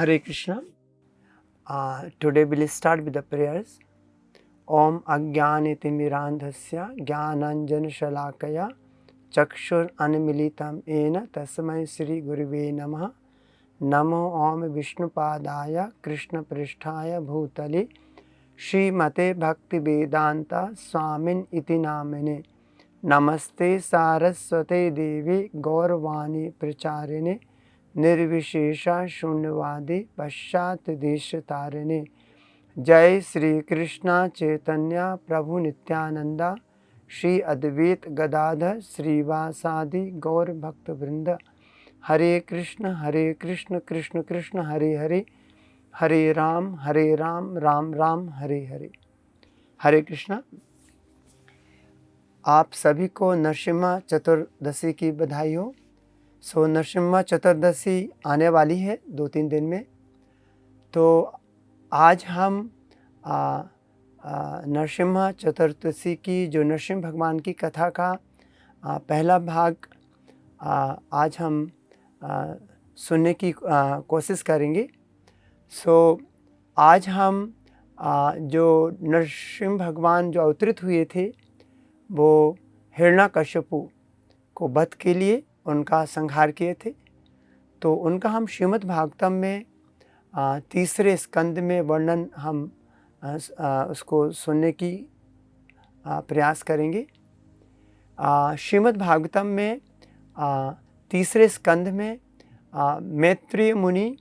Hare Krishna. Today we'll start with the prayers. Om Ajnanitirmirandhasya Jnananjana Shalakaya Chakshur Anmilitam Ena Tasmai Sri Guruve Namaha. Namo Om Vishnupadaya Krishna Pristhaya Bhutale Srimate Bhakti Vedanta Swamin Iti Namine. Namaste Saraswate Devi Gaurvani Pracharine निर्विशेषा शून्यवादी पश्चात देश तारिणे. जय श्री कृष्णा चैतन्य प्रभु नित्यानंदा श्री अद्वैत गदाधर श्रीवासादि गौर भक्त वृंद. हरे कृष्ण कृष्ण कृष्ण हरे हरे, हरे राम राम राम हरे हरे. हरे कृष्णा. आप सभी को नरसिम्हा चतुर्दशी की बधाई हो. नरसिम्हा चतुर्दशी आने वाली है 2-3 दिन में. तो आज हम नरसिम्हा चतुर्दशी की जो नरसिम्हा भगवान की कथा का पहला भाग आज हम सुनने की कोशिश करेंगे. आज हम जो नरसिम्हा भगवान जो अवतरित हुए थे वो हिरण्यकश्यपु को वध के लिए उनका संहार किए थे. तो उनका हम श्रीमद् भागवतम में तीसरे स्कंद में वर्णन हम उसको सुनने की प्रयास करेंगे. श्रीमद् भागवतम में तीसरे स्कंद में मैत्रेय मुनि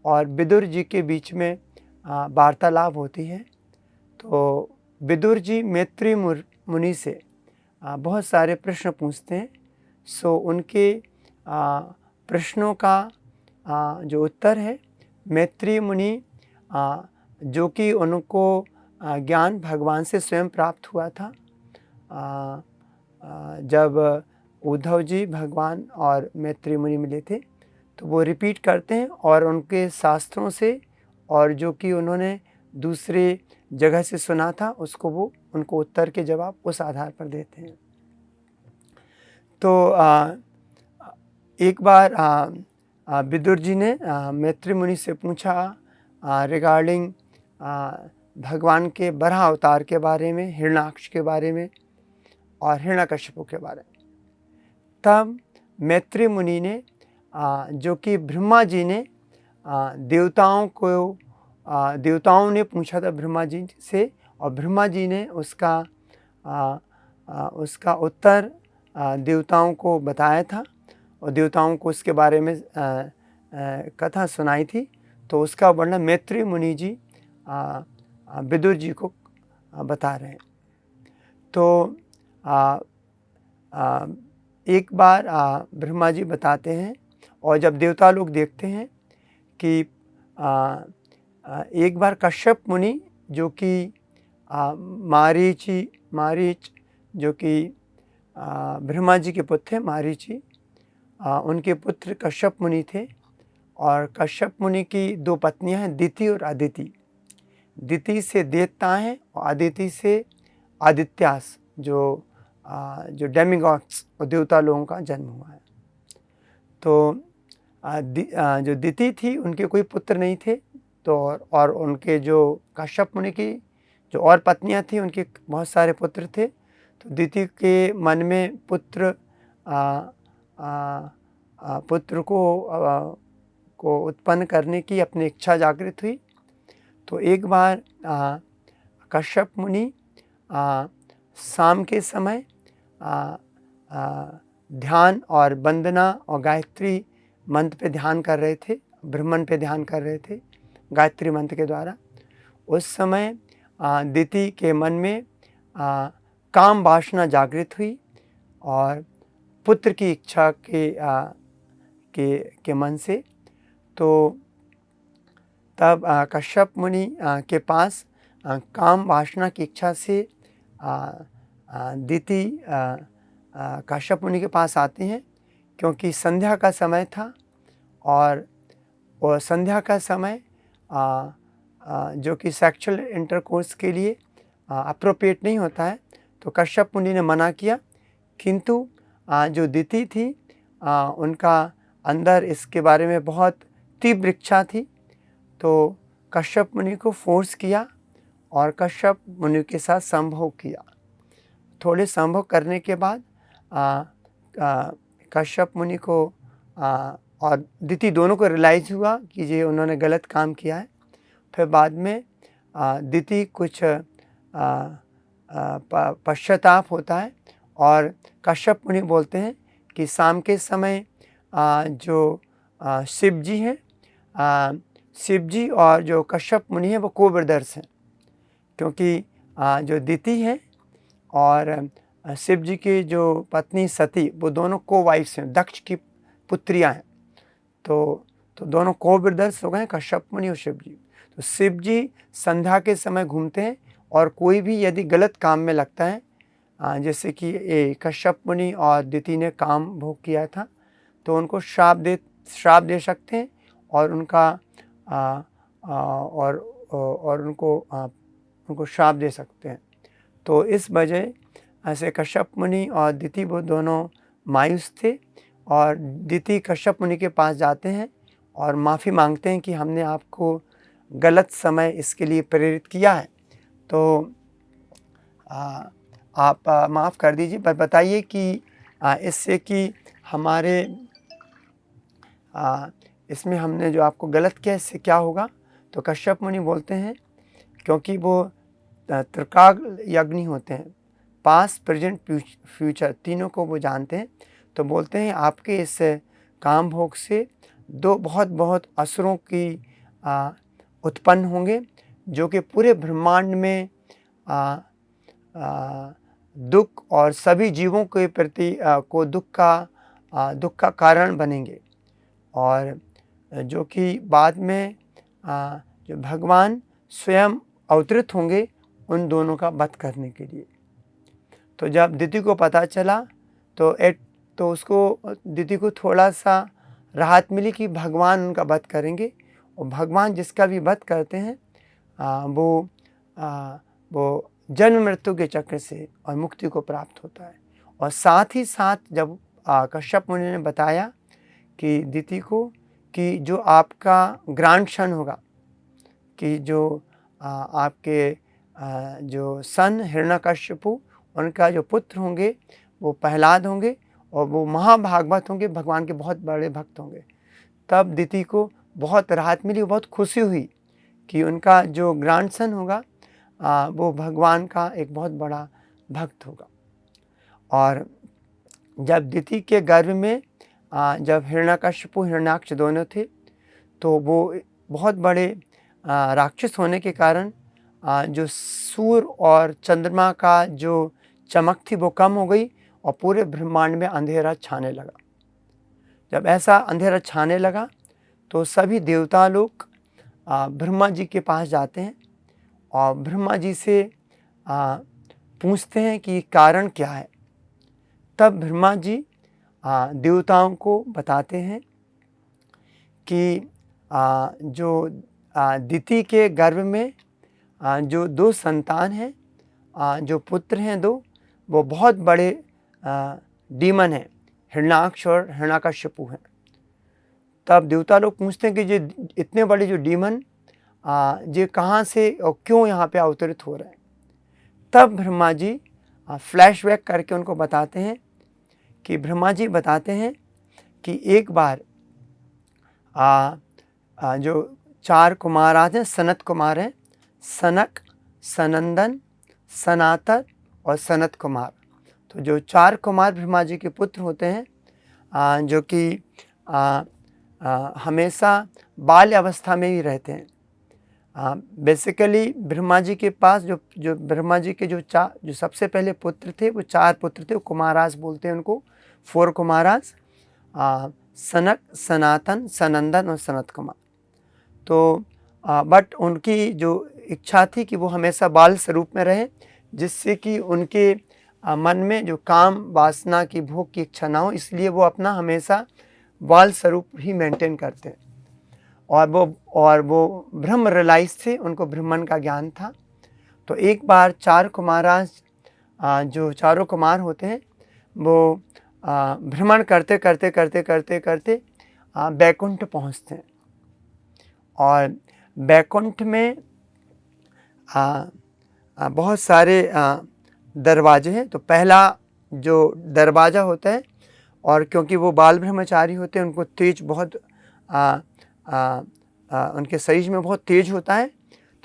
और विदुर जी के बीच में वार्तालाप होती है. तो विदुर जी मैत्रेय मुनि से बहुत सारे प्रश्न पूछते हैं. उनके प्रश्नों का जो उत्तर है मैत्रेय मुनि जो कि उनको ज्ञान भगवान से स्वयं प्राप्त हुआ था जब उद्धव जी भगवान और मैत्रेय मुनि मिले थे, तो वो रिपीट करते हैं और उनके शास्त्रों से और जो कि उन्होंने दूसरे जगह से सुना था उसको वो उनको उत्तर के जवाब उस आधार पर देते हैं. तो एक बार विदुर जी ने मैत्रेय मुनि से पूछा रिगार्डिंग भगवान के बराह अवतार के बारे में, हिरण्याक्ष के बारे में और हिरण्यकश्यप के बारे में. तब मैत्रेय मुनि ने जो कि ब्रह्मा जी ने देवताओं ने पूछा था ब्रह्मा जी से, और ब्रह्मा जी ने उसका उत्तर देवताओं को बताया था और देवताओं को उसके बारे में कथा सुनाई थी. तो उसका वर्णन मैत्रेय मुनि जी विदुर जी को बता रहे हैं. तो एक बार ब्रह्मा जी बताते हैं और जब देवता लोग देखते हैं कि एक बार कश्यप मुनि जो कि मारीच जो कि ब्रह्मा जी के पुत्र थे, मारीची उनके पुत्र कश्यप मुनि थे. और कश्यप मुनि की 2 पत्नियां हैं, दिति और अदिति. दिति से देवता हैं और अदिति से आदित्यास जो डेमिगॉड्स और देवता लोगों का जन्म हुआ है. तो जो दिति थी उनके कोई पुत्र नहीं थे. तो और उनके जो कश्यप मुनि की जो और पत्नियां थी उनके बहुत सारे पुत्र थे. तो दिति के मन में पुत्र को उत्पन्न करने की अपनी इच्छा जागृत हुई. तो एक बार कश्यप मुनि शाम के समय ध्यान और वंदना और गायत्री मंत्र पे ध्यान कर रहे थे, ब्रह्मन पे ध्यान कर रहे थे गायत्री मंत्र के द्वारा. उस समय दिति के मन में काम वासना जागृत हुई और पुत्र की इच्छा के मन से. तो तब कश्यप मुनि के पास काम वासना की इच्छा से दिति कश्यप मुनि के पास आते हैं, क्योंकि संध्या का समय था और संध्या का समय जो कि सेक्सुअल इंटरकोर्स के लिए अप्रोप्रिएट नहीं होता है. तो कश्यप मुनि ने मना किया, किंतु जो दिति थी उनका अंदर इसके बारे में बहुत तीव्र इच्छा थी. तो कश्यप मुनि को फोर्स किया और कश्यप मुनि के साथ संभोग किया। थोड़े संभोग करने के बाद कश्यप मुनि को और दिति दोनों को रियलाइज़ हुआ कि ये उन्होंने गलत काम किया है। फिर बाद में दिति कुछ पश्चाताप होता है और कश्यप मुनि बोलते हैं कि शाम के समय जो शिव जी हैं, शिव जी और जो कश्यप मुनि हैं वो को ब्रदर्स हैं, क्योंकि जो दिति हैं और शिव जी की जो पत्नी सती वो दोनों को वाइफ्स हैं, दक्ष की पुत्रियां हैं। तो दोनों को ब्रदर्स हो गए, कश्यप मुनि और शिव जी। तो शिव जी संध्या के समय घूमते हैं और कोई भी यदि गलत काम में लगता है, जैसे कि कश्यप मुनि और दिति ने काम भोग किया था, तो उनको श्राप दे सकते हैं और उनका और उनको श्राप दे सकते हैं। तो इस वजह ऐसे कश्यप मुनि और दिति वो दोनों मायूस थे और दिति कश्यप मुनि के पास जाते हैं और माफ़ी मांगते हैं कि हमने आपको गलत समय इसके लिए प्रेरित किया है, तो आप माफ़ कर दीजिए, पर बताइए कि इससे कि हमारे इसमें हमने जो आपको गलत किया इससे क्या होगा। तो कश्यप मुनि बोलते हैं, क्योंकि वो त्रिकाल यज्ञ होते हैं, पास्ट प्रेजेंट फ्यूचर तीनों को वो जानते हैं, तो बोलते हैं आपके इस काम भोग से दो बहुत असुरों की उत्पन्न होंगे, जो कि पूरे ब्रह्मांड में दुख और सभी जीवों के प्रति को दुख का कारण बनेंगे, और जो कि बाद में जो भगवान स्वयं अवतरित होंगे उन दोनों का वध करने के लिए। तो जब दिति को पता चला तो उसको दिति को थोड़ा सा राहत मिली कि भगवान उनका वध करेंगे, और भगवान जिसका भी वध करते हैं वो जन्म मृत्यु के चक्र से और मुक्ति को प्राप्त होता है। और साथ ही साथ जब कश्यप मुनि ने बताया कि दिति को कि जो आपका ग्रैंडसन होगा, कि जो आपके जो सन हिरण्यकश्यपु उनका जो पुत्र होंगे वो प्रहलाद होंगे और वो महाभागवत होंगे, भगवान के बहुत बड़े भक्त होंगे। तब दिति को बहुत राहत मिली, बहुत खुशी हुई कि उनका जो ग्रैंडसन होगा वो भगवान का एक बहुत बड़ा भक्त होगा। और जब दिति के गर्भ में जब हिरण्यकश्यपु हिरण्याक्ष दोनों थे, तो वो बहुत बड़े राक्षस होने के कारण जो सूर्य और चंद्रमा का जो चमक थी वो कम हो गई और पूरे ब्रह्मांड में अंधेरा छाने लगा। जब ऐसा अंधेरा छाने लगा तो सभी देवता लोग ब्रह्मा जी के पास जाते हैं और ब्रह्मा जी से पूछते हैं कि कारण क्या है। तब ब्रह्मा जी देवताओं को बताते हैं कि जो दिति के गर्भ में जो दो संतान हैं, जो पुत्र हैं दो, वो बहुत बड़े डीमन हैं, हिरण्याक्ष और हिरण्यकश्यपु हैं। तब देवता लोग पूछते हैं कि जो इतने बड़े जो डीमन ये कहाँ से और क्यों यहाँ पे अवतरित हो रहे हैं। तब ब्रह्मा जी फ्लैशबैक करके उनको बताते हैं कि ब्रह्मा जी बताते हैं कि एक बार जो चार कुमाराज हैं, सनत कुमार हैं, सनक, सनंदन, सनातन और सनत कुमार। तो जो चार कुमार ब्रह्मा जी के पुत्र होते हैं, जो कि हमेशा बाल्य अवस्था में ही रहते हैं। बेसिकली ब्रह्मा जी के पास जो ब्रह्मा जी के जो सबसे पहले पुत्र थे वो चार पुत्र थे, कुमाराज बोलते हैं उनको, 4 कुमाराज, सनक, सनातन, सनंदन और सनत कुमार। तो बट उनकी जो इच्छा थी कि वो हमेशा बाल स्वरूप में रहे, जिससे कि उनके मन में जो काम वासना की भोग की इच्छा ना हो, इसलिए वो अपना हमेशा बाल स्वरूप ही मेंटेन करते हैं। और वो ब्रह्म रियलाइज थे, उनको ब्रह्मन का ज्ञान था। तो एक बार चार कुमाराज जो चारों कुमार होते हैं वो भ्रमण करते करते करते करते करते बैकुंठ पहुँचते हैं। और बैकुंठ में बहुत सारे दरवाजे हैं। तो पहला जो दरवाज़ा होता है, और क्योंकि वो बाल ब्रह्मचारी होते हैं, उनको तेज बहुत उनके शरीर में बहुत तेज होता है,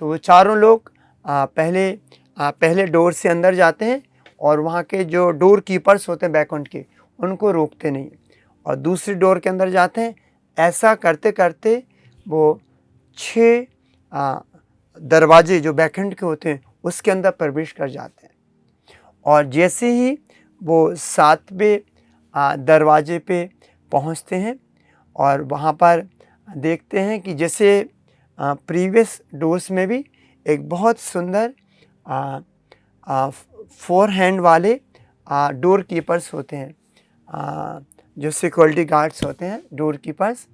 तो वो चारों लोग पहले डोर से अंदर जाते हैं और वहाँ के जो डोर कीपर्स होते हैं बैकुंठ के, उनको रोकते नहीं, और दूसरी डोर के अंदर जाते हैं। ऐसा करते करते वो 6 दरवाजे जो बैकुंठ के होते हैं उसके अंदर प्रवेश कर जाते हैं। और जैसे ही वो 7वें दरवाजे पे पहुँचते हैं और वहाँ पर देखते हैं कि जैसे प्रीवियस डोर्स में भी एक बहुत सुंदर 4 हैंड वाले डोर कीपर्स होते हैं, जो सिक्योरिटी गार्ड्स होते हैं, डोर कीपर्स।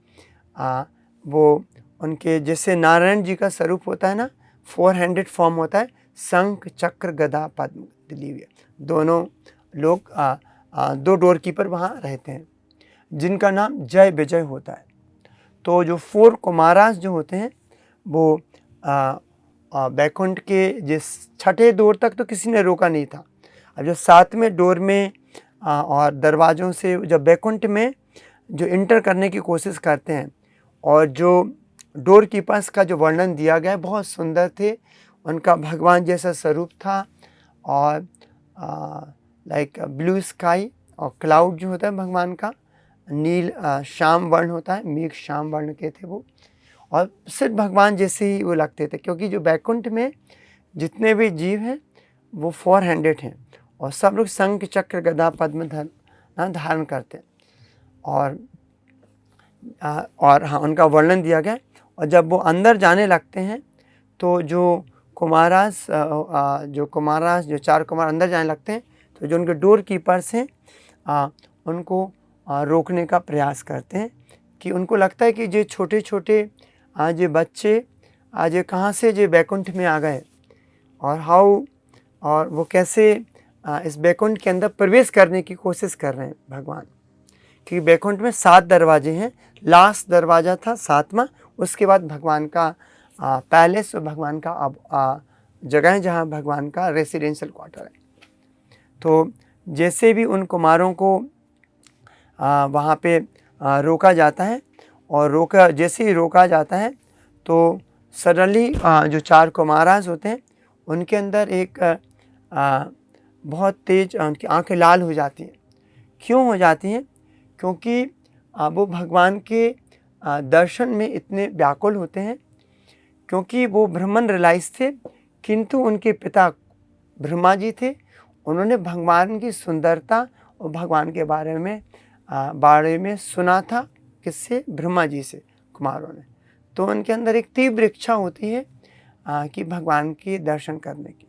वो उनके जैसे नारायण जी का स्वरूप होता है ना, 4 हैंडेड फॉर्म होता है, शंख चक्र गदा पद्म लिए हुए दोनों लोग 2 डोर कीपर वहाँ रहते हैं, जिनका नाम जय विजय होता है। तो जो 4 कुमारास जो होते हैं वो बैकुंठ के जिस 6ठे डोर तक तो किसी ने रोका नहीं था। अब जब 7वें डोर में और दरवाज़ों से जब बैकुंठ में जो इंटर करने की कोशिश करते हैं, और जो डोर कीपर्स का जो वर्णन दिया गया है बहुत सुंदर थे, उनका भगवान जैसा स्वरूप था, और लाइक ब्लू स्काई और क्लाउड जो होता है भगवान का, नील श्याम वर्ण होता है, मेघ श्याम वर्ण के थे वो, और सिर्फ भगवान जैसे ही वो लगते थे, क्योंकि जो बैकुंठ में जितने भी जीव हैं वो 4 हैंडेड हैं, और सब लोग शंख चक्र गदा पद्म धारण करते हैं। और हाँ, उनका वर्णन दिया गया। और जब वो अंदर जाने लगते हैं तो जो कुमारास जो 4 कुमार अंदर जाने लगते हैं, तो जो उनके डोर कीपर्स हैं उनको रोकने का प्रयास करते हैं, कि उनको लगता है कि जो छोटे छोटे आज ये बच्चे आज ये कहाँ से जो बैकुंठ में आ गए, और वो कैसे इस बैकुंठ के अंदर प्रवेश करने की कोशिश कर रहे हैं भगवान। क्योंकि बैकुंठ में 7 दरवाजे हैं, लास्ट दरवाज़ा था 7वां, उसके बाद भगवान का पैलेस और भगवान का अब जगह है जहाँ भगवान का रेसिडेंशियल क्वार्टर है। तो जैसे भी उन कुमारों को वहाँ पे रोका जाता है, और जैसे ही रोका जाता है तो सडनली जो 4 कुमारास होते हैं उनके अंदर एक बहुत तेज उनकी आंखें लाल हो जाती हैं। क्यों हो जाती हैं? क्योंकि वो भगवान के दर्शन में इतने व्याकुल होते हैं, क्योंकि वो ब्रह्मन रियलाइज थे, किंतु उनके पिता ब्रह्मा जी थे, उन्होंने भगवान की सुंदरता और भगवान के बारे में सुना था। किससे? ब्रह्मा जी से कुमारों ने। तो उनके अंदर एक तीव्र इच्छा होती है कि भगवान के दर्शन करने की,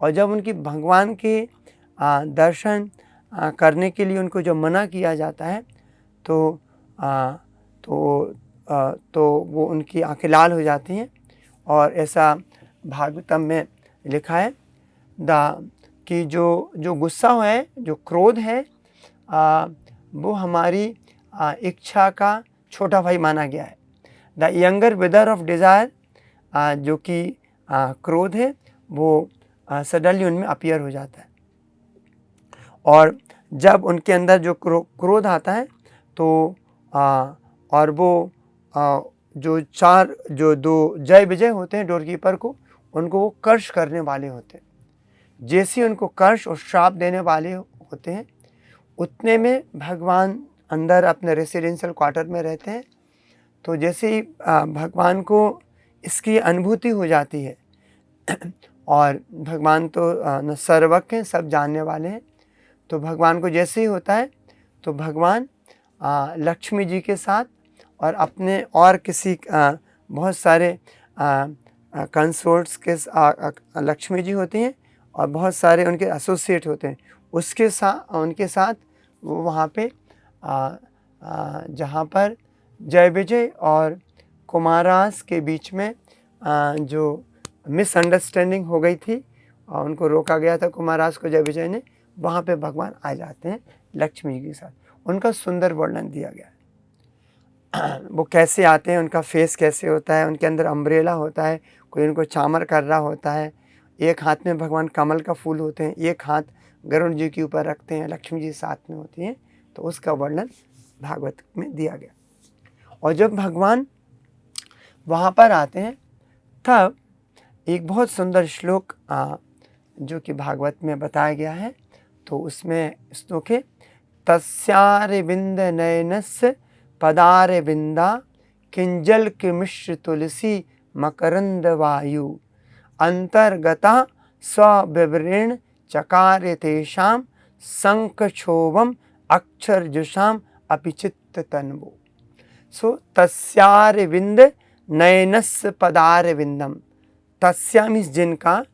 और जब उनकी भगवान के दर्शन करने के लिए उनको जब मना किया जाता है तो वो उनकी आंखें लाल हो जाती हैं। और ऐसा भागवतम में लिखा है कि जो गुस्सा है, जो क्रोध है, वो हमारी इच्छा का छोटा भाई माना गया है। The younger brother of desire, जो कि क्रोध है, वो सडनली उनमें अपीयर हो जाता है। और जब उनके अंदर जो क्रोध आता है तो और वो जो 2 जय विजय होते हैं डोरकीपर को, उनको वो कर्ष करने वाले होते हैं। जैसे उनको कर्ष और श्राप देने वाले होते हैं, उतने में भगवान अंदर अपने रेसिडेंशियल क्वार्टर में रहते हैं। तो जैसे ही भगवान को इसकी अनुभूति हो जाती है, और भगवान तो सर्वज्ञ हैं, सब जानने वाले हैं, तो भगवान को जैसे ही होता है तो भगवान लक्ष्मी जी के साथ और अपने और किसी बहुत सारे कंसोर्ट्स के लक्ष्मी जी होती हैं और बहुत सारे उनके एसोसिएट होते हैं, उनके साथ वो वहाँ पे जहाँ पर जय विजय और कुमारास के बीच में जो मिसअंडरस्टैंडिंग हो गई थी और उनको रोका गया था कुमारास को जय विजय ने, वहाँ पे भगवान आ जाते हैं लक्ष्मी जी के साथ। उनका सुंदर वर्णन दिया गया है। वो कैसे आते हैं, उनका फेस कैसे होता है, उनके अंदर अम्ब्रेला होता है, कोई उनको चामर कर रहा होता है, एक हाथ में भगवान कमल का फूल होते हैं, एक हाथ गरुड़ जी के ऊपर रखते हैं, लक्ष्मी जी साथ में होती हैं। तो उसका वर्णन भागवत में दिया गया। और जब भगवान वहाँ पर आते हैं तब एक बहुत सुंदर श्लोक जो कि भागवत में बताया गया है, तो उसमें श्लोक है, तस्यारविंद नयनस्य पदारविंदा किंजल मिश्र तुलसी मकरंद वायु अंतर्गता स्वविवरेण चकार तेषां शंखक्षोभम अक्षरजुषाम अपिचित्त तन्वो। सो तस्यारविंद नयनस्य पदारविंदम, तस्या मीन्स जिनका,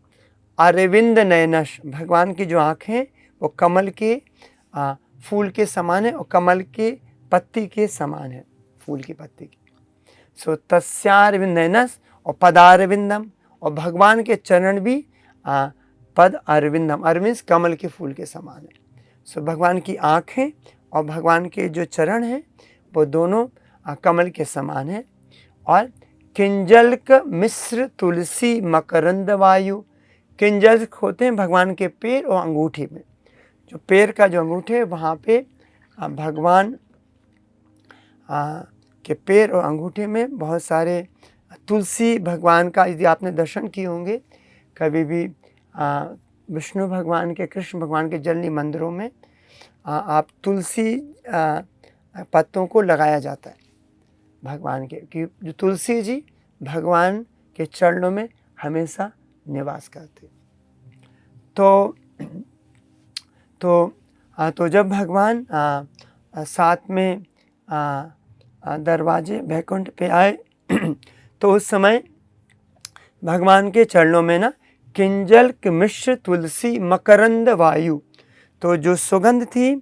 अरविंद नयनश भगवान की जो आँखें वो कमल के फूल के समान है और कमल के पत्ती के समान है, फूल की पत्ती की। सो तस्यारविंद नयनस और पदारविंदम, और भगवान के चरण भी पद अरविंदम, अरविंद कमल के फूल के समान है। सो भगवान की आँखें और भगवान के जो चरण हैं वो दोनों कमल के समान है। और किंजल्क मिश्र तुलसी मकरंद वायु, किंजल्क होते हैं भगवान के पैर और अंगूठी में, जो पैर का जो अंगूठे है वहाँ पे भगवान के पैर और अंगूठे में बहुत सारे तुलसी भगवान का, यदि आपने दर्शन किए होंगे कभी भी विष्णु भगवान के, कृष्ण भगवान के जलनी मंदिरों में आप तुलसी पत्तों को लगाया जाता है भगवान के, कि जो तुलसी जी भगवान के चरणों में हमेशा निवास करते। तो जब भगवान साथ में दरवाजे बैकुंठ पे आए तो उस समय भगवान के चरणों में ना किंजल मिश्र तुलसी मकरंद वायु, तो जो सुगंध थी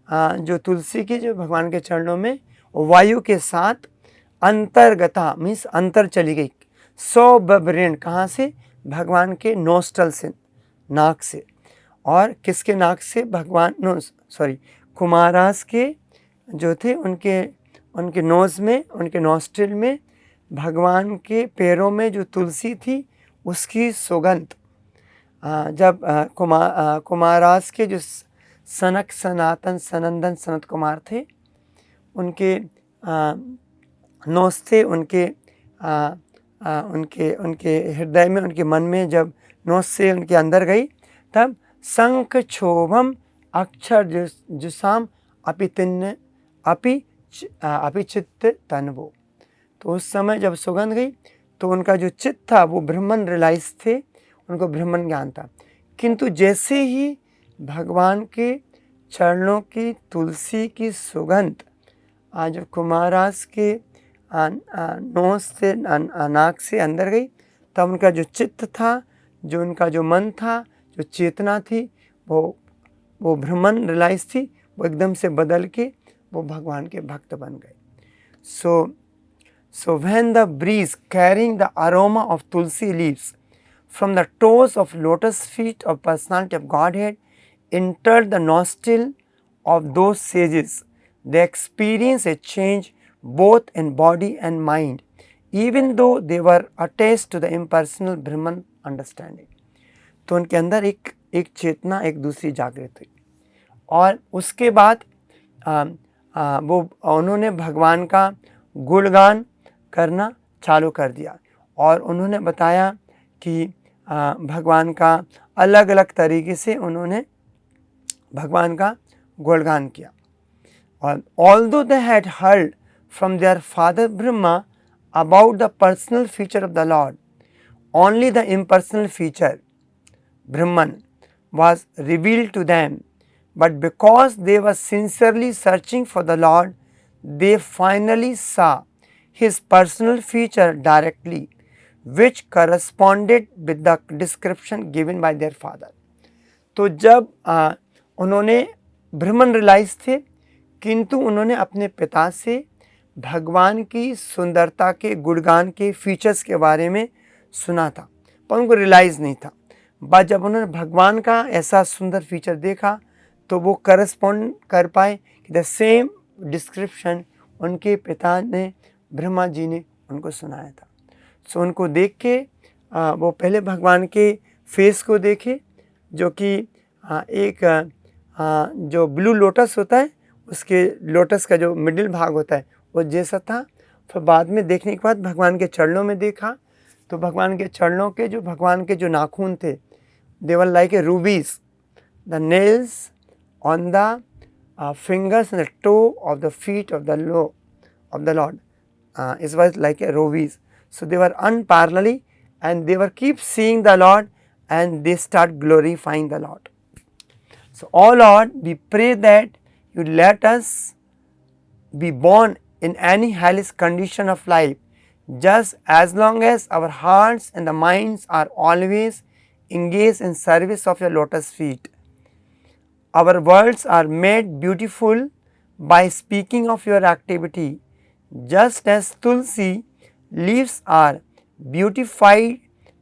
जो तुलसी की जो भगवान के चरणों में, वायु के साथ अंतर्गता मीन्स अंतर चली गई, स्वबरेण कहाँ से, भगवान के नोस्टल से, नाक से। और किसके नाक से, भगवान कुमारास के जो थे उनके नोज़ में, उनके नोस्ट्रिल में भगवान के पैरों में जो तुलसी थी उसकी सुगंध, जब कुमारास के जो सनक सनातन सनंदन सनत कुमार थे उनके नोस थे, उनके हृदय में, उनके मन में जब नोस से उनके अंदर गई तब शंख क्षोभम अक्षर जुसाम अपिचित्त तन्वो। तो उस समय जब सुगंध गई तो उनका जो चित्त था वो ब्रह्मन रियलाइज थे, उनको ब्रह्मन ज्ञान था। किंतु जैसे ही भगवान के चरणों की तुलसी की सुगंध आज कुमारास के नोस से नाक से अंदर गई तब उनका जो चित्त था, जो उनका जो मन था, जो चेतना थी, वो ब्रह्मन रियलाइज थी, वो एकदम से बदल के वो भगवान के भक्त बन गए। So when the breeze carrying the aroma of tulsi leaves from the toes of lotus feet of personality of Godhead entered the nostril of those sages, they experience a change both in body and mind, even though they were attached to the impersonal Brahman understanding. तो उनके अंदर एक चेतना एक दूसरी जागृत हुई और उसके बाद वो उन्होंने भगवान का गुणगान करना चालू कर दिया और उन्होंने बताया कि भगवान का अलग अलग तरीके से उन्होंने भगवान का गुणगान किया। और although they had heard from their father Brahma about the personal feature of the Lord, only the impersonal feature Brahman was revealed to them, but because they were sincerely searching for the Lord, they finally saw his personal feature directly, which corresponded with the description given by their father. तो जब उन्होंने ब्रह्मन realise थे किंतु उन्होंने अपने पिता से भगवान की सुंदरता के गुणगान के फीचर्स के बारे में सुना था पर उनको रियलाइज़ नहीं था। बट जब उन्होंने भगवान का ऐसा सुंदर फीचर देखा तो वो करस्पॉन्ड कर पाए कि द सेम डिस्क्रिप्शन उनके पिता ने ब्रह्मा जी ने उनको सुनाया था। सो उनको देख के वो पहले भगवान के फेस को देखे, जो कि एक जो ब्लू लोटस होता है उसके लोटस का जो मिडिल भाग होता है वो जैसा था। फिर बाद में देखने के बाद भगवान के चरणों में देखा, तो भगवान के चरणों के भगवान के जो नाखून थे, they were like a rubies. The nails on the fingers and the toe of the feet of the Lord it was like a rubies. So they were unparalleled, and they were keep seeing the Lord, and they start glorifying the Lord. So, oh Lord, we pray that you let us be born in any hellish condition of life, just as long as our hearts and the minds are always engaged in service of your lotus feet. Our words are made beautiful by speaking of your activity, just as tulsi leaves are beautified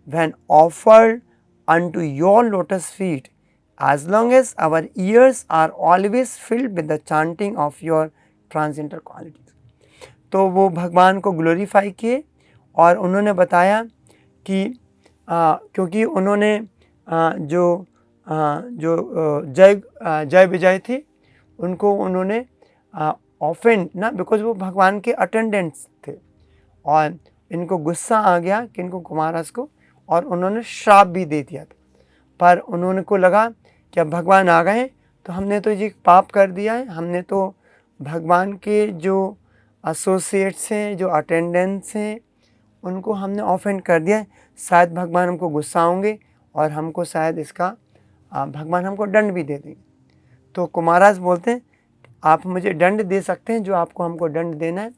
when offered unto your lotus feet, as long as our ears are always filled with the chanting of your transcendental qualities. तो वो भगवान को glorify किए और उन्होंने बताया कि क्योंकि उन्होंने जो जय विजय थे उनको उन्होंने ऑफेंड ना, बिकॉज वो भगवान के अटेंडेंट्स थे और इनको गुस्सा आ गया कि इनको कुमारस को, और उन्होंने श्राप भी दे दिया था। पर उन्होंने को लगा कि अब भगवान आ गए तो हमने तो ये पाप कर दिया है, हमने तो भगवान के जो एसोसिएट्स हैं, जो अटेंडेंट्स हैं, उनको हमने ऑफेंड कर दिया है, शायद भगवान हमको गुस्सा होंगे और हमको शायद इसका भगवान हमको दंड भी दे देंगे। तो कुमाराज बोलते हैं आप मुझे दंड दे सकते हैं जो आपको हमको दंड देना है,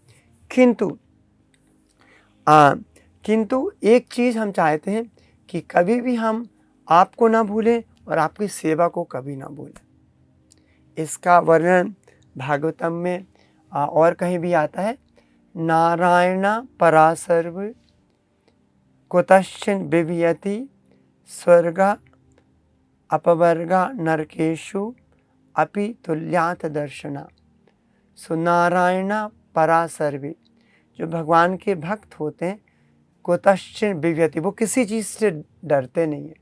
किंतु एक चीज़ हम चाहते हैं कि कभी भी हम आपको ना भूलें और आपकी सेवा को कभी ना भूलें। इसका वर्णन भागवतम में और कहीं भी आता है, नारायण परासर्व कुतश्चिन बिभयति स्वर्ग अपवर्गा नरकेशु अपि तुल्यात दर्शना। सो नारायण परासर्वे, जो भगवान के भक्त होते हैं, कुतश्चिन बिभयति, वो किसी चीज़ से डरते नहीं है,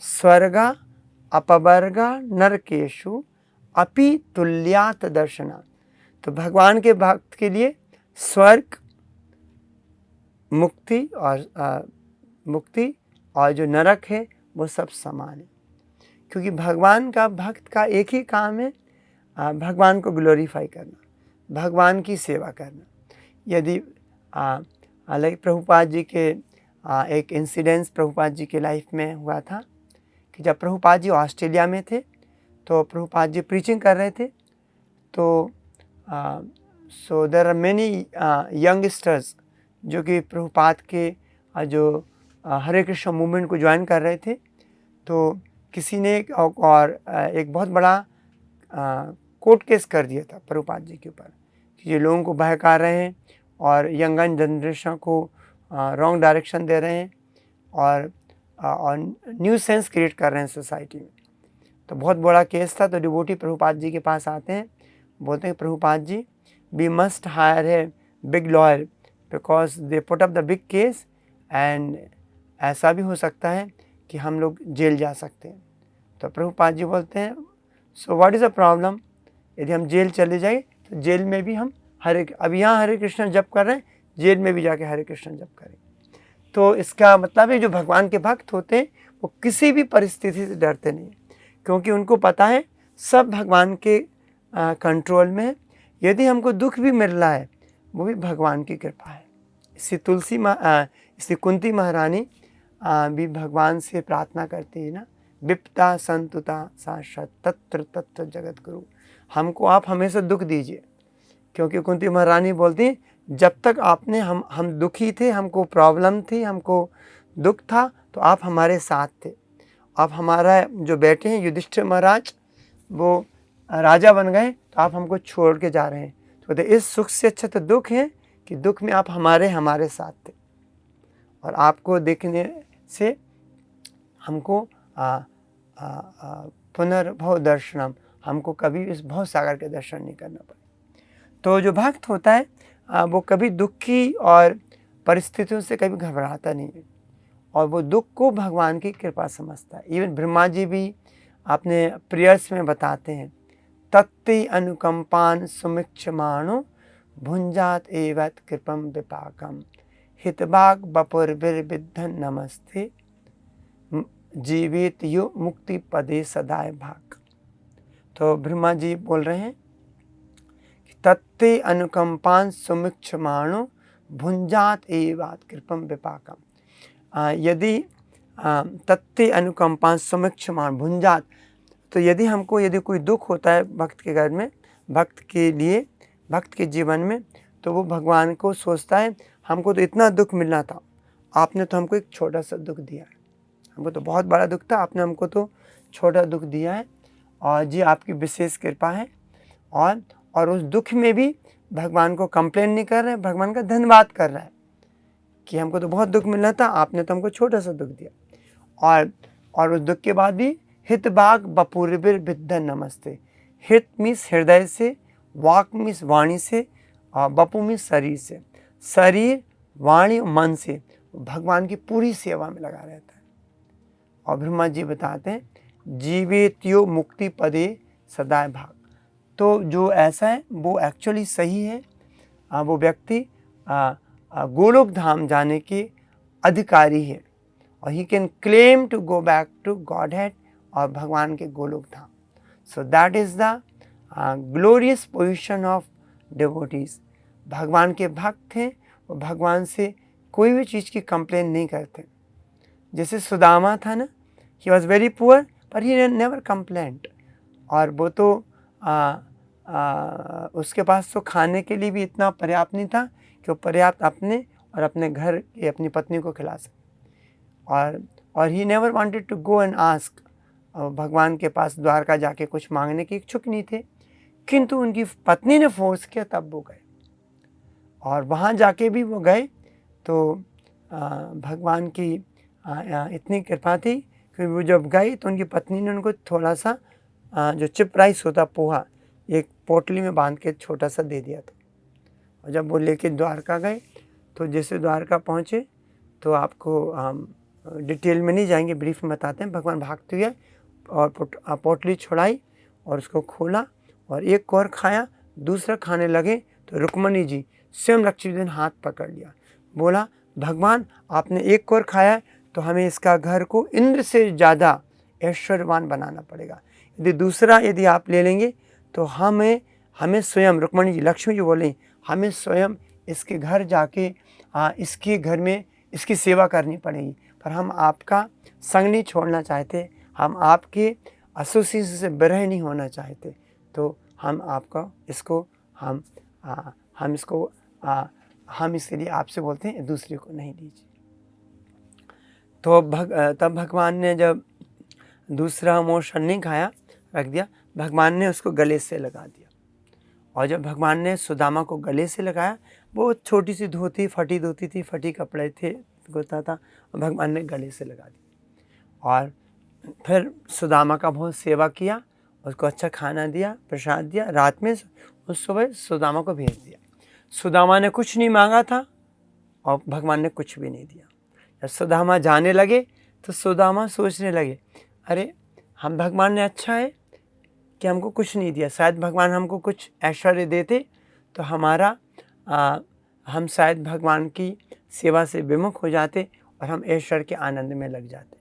स्वर्ग अपवर्ग नरकेशु अपि तुल्यात दर्शना। तो भगवान के भक्त के लिए स्वर्ग मुक्ति और जो नरक है वो सब समान है, क्योंकि भगवान का भक्त का एक ही काम है, भगवान को ग्लोरीफाई करना, भगवान की सेवा करना। यदि लाइक प्रभुपाद जी के एक इंसिडेंस प्रभुपाद जी के लाइफ में हुआ था कि जब प्रभुपाद जी ऑस्ट्रेलिया में थे तो प्रभुपाद जी प्रीचिंग कर रहे थे, तो so there are many youngsters जो कि प्रभुपाद के जो हरे कृष्ण मूवमेंट को ज्वाइन कर रहे थे। तो किसी ने एक बहुत बड़ा कोर्ट केस कर दिया था प्रभुपाद जी के ऊपर कि ये लोगों को बहका रहे हैं और यंग जनरेशन को रॉन्ग डायरेक्शन दे रहे हैं और न्यू सेंस क्रिएट कर रहे हैं सोसाइटी में। तो बहुत बड़ा केस था। तो डिवोटी प्रभुपाद जी के पास आते हैं, बोलते हैं Prabhupada ji we must hire a big lawyer because they put up the big case, and ऐसा भी हो सकता है कि हम लोग जेल जा सकते हैं। तो प्रभुपाद जी बोलते हैं so what is the problem, यदि हम जेल चले जाए तो जेल में भी हम अब यहाँ हरे कृष्ण जप कर रहे हैं, जेल में भी जाके हरे कृष्ण जप करें। तो इसका मतलब है जो भगवान के भक्त होते हैं वो किसी भी परिस्थिति से डरते नहीं, क्योंकि उनको पता है सब भगवान के कंट्रोल में है। यदि हमको दुख भी मिल रहा है वो भी भगवान की कृपा है। इसी कुंती महारानी भी भगवान से प्रार्थना करती है ना, विपता संतुता साक्षात तत्र तत्र जगत गुरु, हमको आप हमेशा दुख दीजिए। क्योंकि कुंती महारानी बोलती हैं जब तक आपने हम दुखी थे, हमको प्रॉब्लम थी, हमको दुख था, तो आप हमारे साथ थे। आप हमारा जो बेटे हैं युधिष्ठिर महाराज वो राजा बन गए, तो आप हमको छोड़ के जा रहे हैं। तो इस सुख से अच्छा तो दुख है कि दुख में आप हमारे साथ थे, और आपको देखने से हमको पुनर्भव दर्शनम, हमको कभी इस भव सागर के दर्शन नहीं करना पड़े। तो जो भक्त होता है वो कभी दुखी और परिस्थितियों से कभी घबराता नहीं है, और वो दुख को भगवान की कृपा समझता है। इवन ब्रह्मा जी भी अपने प्रेयर्स में बताते हैं, तत्ते अनुकंपान सुमिक्षमाणो भुंजात एवत कृपम विपाकम हितबाग बपुर्विर्विद्धन नमस्ते जीवित यो मुक्ति पदे सदाय भाग। तो ब्रह्मा जी बोल रहे हैं कि तत्ते अनुकंपान सुमिक्षमाणो भुंजात एवात कृपम विपाकम। यदि तत्ते अनुकंपान सुमिक्षमाण भुंजात, तो यदि कोई दुख होता है भक्त के घर में, भक्त के लिए, भक्त के जीवन में, तो वो भगवान को सोचता है, हमको तो इतना दुख मिलना था, आपने तो हमको एक छोटा सा दुख दिया है, हमको तो बहुत बड़ा दुख था, आपने हमको तो छोटा दुख दिया है, और जी आपकी विशेष कृपा है। और उस दुख में भी भगवान को कंप्लेन नहीं कर रहे हैं, भगवान का धन्यवाद कर रहा है कि हमको तो बहुत दुख मिलना था, आपने तो हमको छोटा सा दुख दिया। और उस दुख के बाद भी हित बाग बपुर्विर्विद्धन नमस्ते। हित मीन्स हृदय से, वाक मीन्स वाणी से, और बपु मीन्स शरीर से, शरीर वाणी मन से भगवान की पूरी सेवा में लगा रहता है। और ब्रह्मा जी बताते हैं, जीवेत्यो मुक्ति पदे सदाय भाग। तो जो ऐसा है वो एक्चुअली सही है, वो व्यक्ति गोलोक धाम जाने के अधिकारी है, और he can claim to go back to Godhead और भगवान के Golok Dham. So that is the glorious position of devotees. भगवान के भक्त हैं, वो भगवान से कोई भी चीज़ की कंप्लेन नहीं करते। जैसे सुदामा था ना, ही वॉज वेरी पुअर पर ही नेवर कंप्लेंट, और वो तो उसके पास तो खाने के लिए भी इतना पर्याप्त नहीं था कि वो पर्याप्त अपने और अपने घर की अपनी पत्नी को खिला सके। और he never wanted to go and ask, भगवान के पास द्वारका जाके कुछ मांगने के इच्छुक नहीं थे, किंतु उनकी पत्नी ने फोर्स किया तब वो गए, और वहाँ जाके भी वो गए तो भगवान की इतनी कृपा थी कि वो जब गए तो उनकी पत्नी ने उनको थोड़ा सा जो चिप राइस होता, पोहा, एक पोटली में बांध के छोटा सा दे दिया था। और जब वो लेके द्वारका गए, तो जैसे द्वारका पहुँचे, तो आपको हम डिटेल में नहीं जाएंगे, ब्रीफ में बताते हैं। भगवान भागते हुए और पोटली छुड़ाई और उसको खोला और एक कौर खाया, दूसरा खाने लगे तो रुक्मणी जी स्वयं लक्ष्मी जी ने हाथ पकड़ लिया, बोला भगवान आपने एक कौर खाया तो हमें इसका घर को इंद्र से ज़्यादा ऐश्वर्यवान बनाना पड़ेगा, यदि आप ले लेंगे तो हमें स्वयं, रुक्मणी जी लक्ष्मी जी बोले, हमें स्वयं इसके घर जाके इसके घर में इसकी सेवा करनी पड़ेगी, पर हम आपका संग नहीं छोड़ना चाहते, हम आपके एसोसिएशन से बरह नहीं होना चाहते, तो हम आपका इसको हम इसके लिए आपसे बोलते हैं दूसरे को नहीं दीजिए। तो तब भगवान ने जब दूसरा मोशन नहीं खाया, रख दिया, भगवान ने उसको गले से लगा दिया। और जब भगवान ने सुदामा को गले से लगाया, वो छोटी सी धोती, फटी धोती थी, फटी कपड़े थे, होता था, और भगवान ने गले से लगा दिया। और फिर सुदामा का बहुत सेवा किया, उसको अच्छा खाना दिया, प्रसाद दिया, रात में उस सुबह सुदामा को भेज दिया। सुदामा ने कुछ नहीं मांगा था और भगवान ने कुछ भी नहीं दिया। जब सुदामा जाने लगे तो सुदामा सोचने लगे, अरे हम भगवान ने अच्छा है कि हमको कुछ नहीं दिया, शायद भगवान हमको कुछ ऐश्वर्य देते तो हम शायद भगवान की सेवा से विमुख हो जाते और हम ऐश्वर्य के आनंद में लग जाते।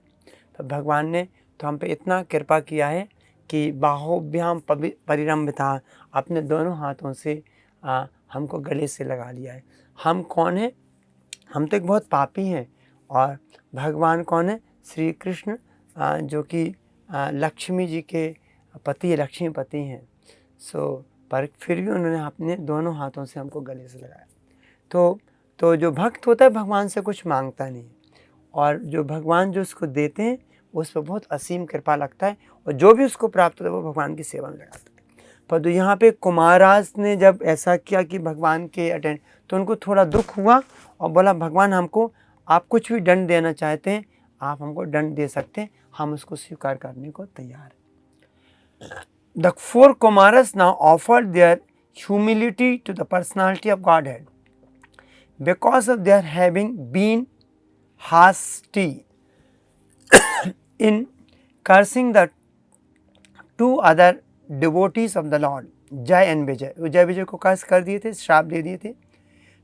तो भगवान ने तो हम पे इतना कृपा किया है कि बाहोभ्याम परिरंभिता, अपने दोनों हाथों से हमको गले से लगा लिया है। हम कौन है? हम तो एक बहुत पापी हैं, और भगवान कौन है? श्री कृष्ण, जो कि लक्ष्मी जी के पति, लक्ष्मीपति हैं। पर फिर भी उन्होंने अपने दोनों हाथों से हमको गले से लगाया। तो जो भक्त होता है भगवान से कुछ मांगता नहीं, और जो भगवान जो उसको देते हैं उस पर बहुत असीम कृपा लगता है, और जो भी उसको प्राप्त होता है वो भगवान की सेवा में लगाता है। पर तो यहाँ पे कुमाराज ने जब ऐसा किया कि भगवान के अटेंड, तो उनको थोड़ा दुख हुआ और बोला भगवान आप कुछ भी दंड देना चाहते हैं, आप हमको दंड दे सकते हैं, हम उसको स्वीकार करने को तैयार हैं। The 4 Kumaras now offered their humility to the personality of Godhead. Because of their having been hasty in cursing the two other devotees of the Lord, Jai and Vijay. वो जय विजय को कर्स कर दिए थे, श्राप दे दिए थे.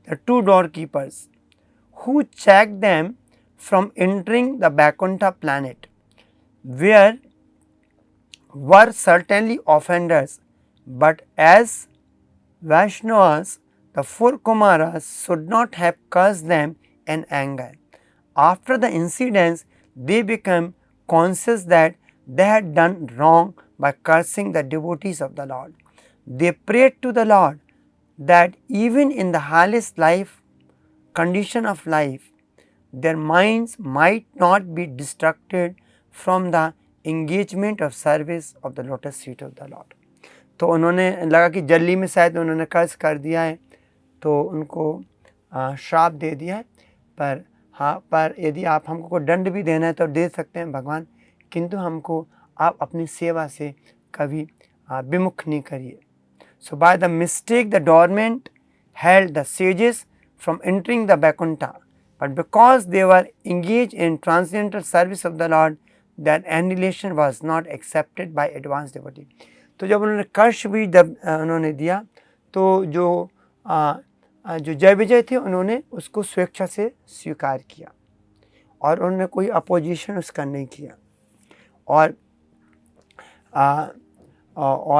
The two doorkeepers who checked them from entering the Vaikuntha planet, where were certainly offenders, but as Vaishnavas, the four Kumaras should not have cursed them in anger. After the incidents, they became conscious that they had done wrong by cursing the devotees of the Lord. They prayed to the Lord that even in the highest condition of life, their minds might not be distracted from the engagement of service of the lotus feet of the Lord. तो उन्होंने लगा कि जल्दी में शायद उन्होंने कर्ज कर दिया है, तो उनको श्राप दे दिया है. पर यदि आप हमको कोई दंड भी देना है तो दे सकते हैं भगवान, किंतु हमको आप अपनी सेवा से कभी विमुख नहीं करिए. So by the mistake the dormant held the sages from entering the Vaikuntha, but because they were engaged in transcendental service of the Lord, that annihilation was not accepted by advanced devotee. तो जब उन्होंने कर्ष भी जब उन्होंने दिया, तो जो जय विजय थे उन्होंने उसको स्वेच्छा से स्वीकार किया और उन्होंने कोई अपोजिशन उसका नहीं किया, और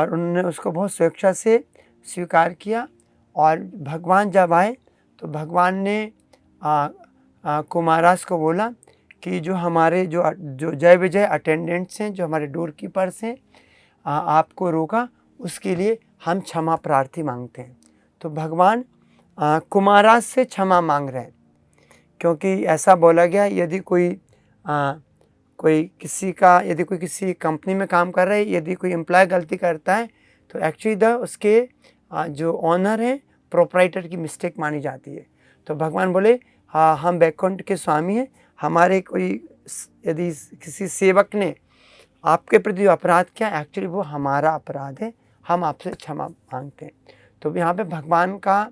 उन्होंने उसको बहुत स्वेच्छा से स्वीकार किया. और भगवान जब आए तो भगवान ने कुमारास को बोला कि जो हमारे जो जय विजय अटेंडेंट्स हैं, जो हमारे डोर कीपर्स हैं, आपको रोका, उसके लिए हम क्षमा प्रार्थी मांगते हैं. तो भगवान कुमारास से क्षमा मांग रहे हैं, क्योंकि ऐसा बोला गया यदि कोई किसी कंपनी में काम कर रहा है, यदि कोई एम्प्लॉय गलती करता है तो एक्चुअली उसके जो ऑनर है, प्रोप्राइटर की मिस्टेक मानी जाती है. तो भगवान बोले हम वैकुंठ के स्वामी हैं, हमारे कोई यदि किसी सेवक ने आपके प्रति अपराध किया, एक्चुअली वो हमारा अपराध है, हम आपसे क्षमा मांगते हैं. तो यहाँ पे भगवान का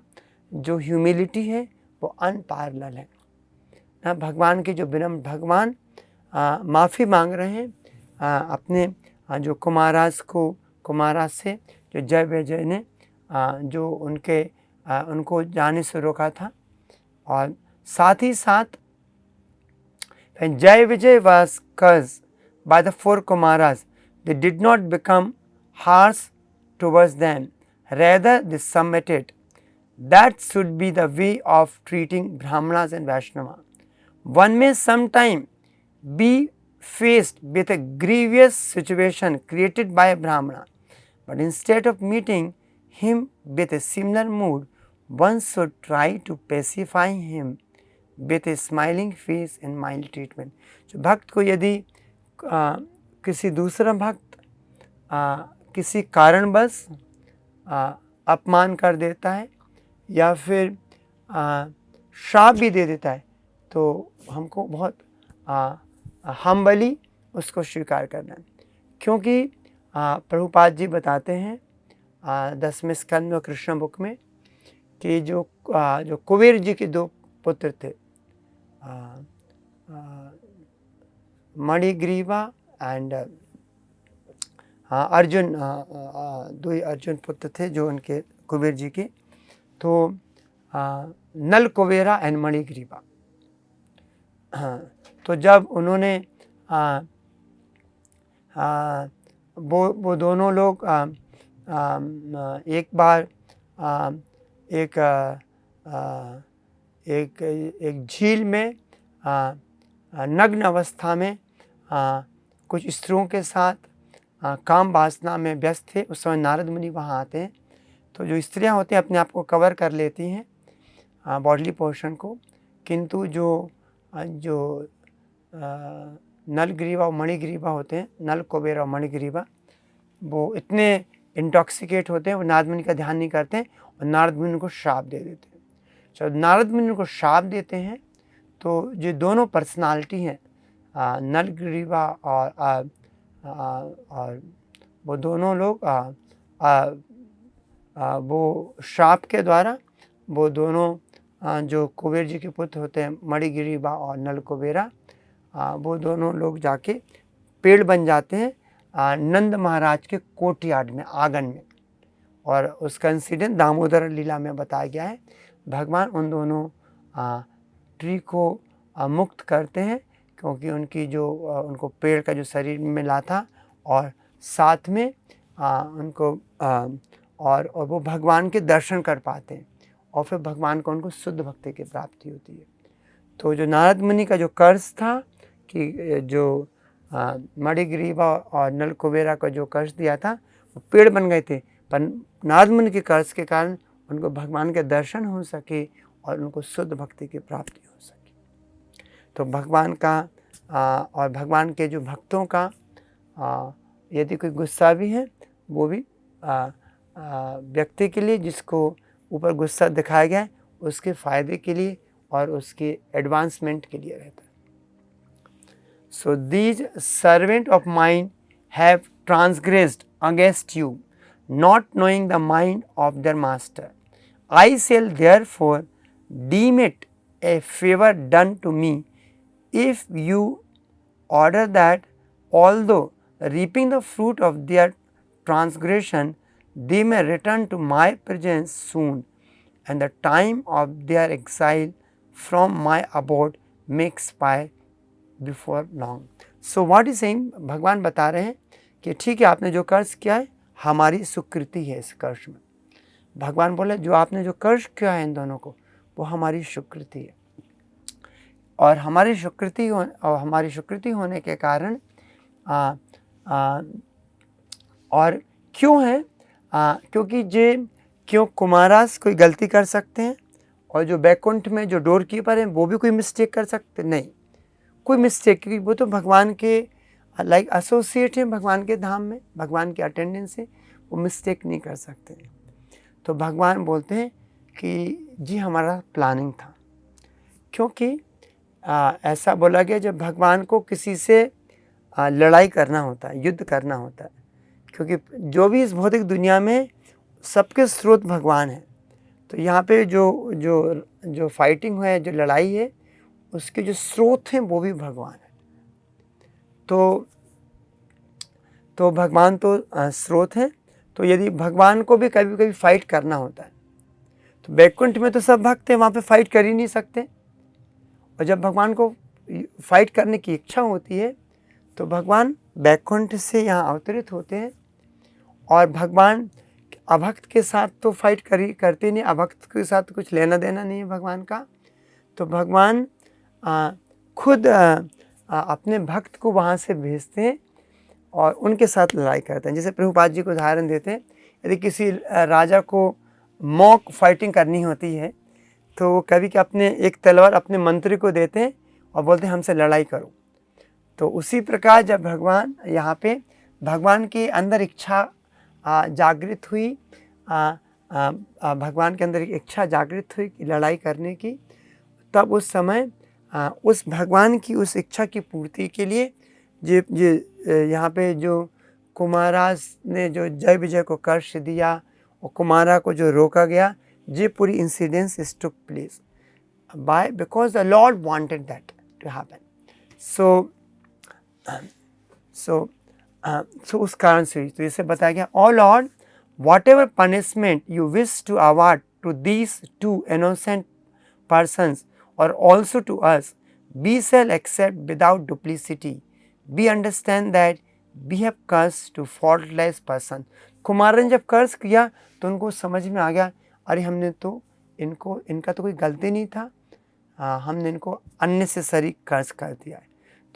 जो ह्यूमिलिटी है वो अनपैरेलल है ना. भगवान की जो विनम्र, भगवान माफ़ी मांग रहे हैं अपने जो कुमारास से, जो जय विजय ने जो उनको जाने से रोका था. और साथ ही साथ जय विजय was cursed by the four Kumaras, they did not become harsh towards them, rather they submitted. That should be the way of treating Brahmanas and Vaishnava. One may sometime be faced with a grievous situation created by a Brahmana, but instead of meeting him with a similar mood, one should try to pacify him with a smiling face and mild treatment. जो भक्त को यदि किसी दूसरा भक्त किसी कारणवश अपमान कर देता है या फिर श्राप भी दे देता है, तो हमको बहुत हम्बली उसको स्वीकार करना है. क्योंकि प्रभुपाद जी बताते हैं 10वें स्कंद में कृष्ण बुक में कि जो कुबेर जी के दो पुत्र थे, मणिग्रीवा एंड अर्जुन, दो अर्जुन पुत्र थे जो उनके कुबेर जी के. तो नल कुबेरा एंड मणिग्रीवा. तो जब उन्होंने वो दोनों लोग एक बार एक झील में नग्न अवस्था में कुछ स्त्रियों के साथ काम वासना में व्यस्त थे. उस समय नारद मुनि वहाँ आते हैं. तो जो स्त्रियाँ होती हैं अपने आप को कवर कर लेती हैं बॉडली पोर्शन को, किंतु जो नलग्रीवा और मणिग्रीवा होते हैं, नल कुबेर और मणिग्रीवा, वो इतने इंटॉक्सिकेट होते हैं, वो नारद मुनि का ध्यान नहीं करते हैं और नारद मुनि को श्राप दे देते हैं. जब नारद मुनि को श्राप देते हैं तो जो दोनों पर्सनालिटी हैं नलग्रीवा और वो दोनों लोग वो श्राप के द्वारा वो दोनों जो कुबेर जी के पुत्र होते हैं मणिगिरीबा और नल कुबेरा, वो दोनों लोग जाके पेड़ बन जाते हैं नंद महाराज के कोर्टयार्ड में, आंगन में। और उसका इंसिडेंट दामोदर लीला में बताया गया है। भगवान उन दोनों ट्री को मुक्त करते हैं क्योंकि उनकी जो उनको पेड़ का जो शरीर में मिला था, और साथ में उनको और वो भगवान के दर्शन कर पाते हैं, और फिर भगवान को उनको शुद्ध भक्ति की प्राप्ति होती है। तो जो नारद मुनि का जो कर्ज था कि जो मणिग्रीवा और नल कुबेरा को जो कर्ज दिया था वो पेड़ बन गए थे, पर नारद मुनि के कर्ज के कारण उनको भगवान के दर्शन हो सके और उनको शुद्ध भक्ति की प्राप्ति हो सके। तो भगवान का और भगवान के जो भक्तों का यदि कोई गुस्सा भी है, वो भी व्यक्ति के लिए जिसको ऊपर गुस्सा दिखाया गया है उसके फ़ायदे के लिए और उसके एडवांसमेंट के लिए रहता है। So these servant of mine have transgressed against you, not knowing the mind of their master. I shall therefore deem it a favor done to me if you order that, although reaping the fruit of their transgression, they may return to my presence soon, and the time of their exile from my abode may expire before long. So what is saying, भगवान बता रहे हैं कि ठीक है, आपने जो कर्ज किया है हमारी स्वीकृति है इस कर्ज में। भगवान बोले जो आपने जो कर्ज किया है इन दोनों को वो हमारी स्वीकृति है, और हमारी स्वीकृति होने के कारण और क्यों है, क्योंकि क्यों कुमारास कोई गलती कर सकते हैं, और जो बैकुंठ में जो डोर कीपर हैं वो भी कोई मिस्टेक कर सकते नहीं, कोई मिस्टेक, क्योंकि वो तो भगवान के लाइक एसोसिएट हैं, भगवान के धाम में, भगवान के अटेंडेंस है, वो मिस्टेक नहीं कर सकते। तो भगवान बोलते हैं कि जी हमारा प्लानिंग था, क्योंकि ऐसा बोला गया जब भगवान को किसी से लड़ाई करना होता है, युद्ध करना होता है, क्योंकि जो भी इस भौतिक दुनिया में सबके स्रोत भगवान है। तो यहाँ पे जो फाइटिंग है, जो लड़ाई है, उसके जो स्रोत हैं वो भी भगवान है। तो भगवान तो स्रोत हैं। तो यदि भगवान को भी कभी कभी फाइट करना होता है, तो बैकुंठ में तो सब भक्त हैं, वहाँ पे फाइट कर ही नहीं सकते, और जब भगवान को फाइट करने की इच्छा होती है तो भगवान बैकुंठ से यहाँ अवतरित होते हैं, और भगवान अभक्त के साथ तो फाइट करते नहीं, अभक्त के साथ कुछ लेना देना नहीं है भगवान का। तो भगवान खुद अपने भक्त को वहाँ से भेजते हैं और उनके साथ लड़ाई करते हैं। जैसे प्रभुपाद जी को उदाहरण देते हैं, यदि किसी राजा को मॉक फाइटिंग करनी होती है तो वो कभी कि अपने एक तलवार अपने मंत्री को देते हैं और बोलते हैं हमसे लड़ाई करो। तो उसी प्रकार जब भगवान यहाँ पे भगवान के अंदर इच्छा जागृत हुई, भगवान के अंदर इच्छा जागृत हुई लड़ाई करने की, तब उस समय उस भगवान की उस इच्छा की पूर्ति के लिए यहाँ पे जो कुमारास ने जो जय विजय को कर्ष दिया और कुमारा को जो रोका गया, ये पूरी incidence is took place by because the lord wanted that to happen. So उस कारण से तो इसे बताया गया, O lord whatever punishment you wish to award to these two innocent persons or also to us, we shall accept without duplicity. We understand that we have cursed to faultless person. Kumar ने जब कर्ज किया तो उनको समझ में आ गया, अरे हमने तो इनका तो कोई गलती नहीं था, हमने इनको अननेसेसरी कर्ज कर दिया है।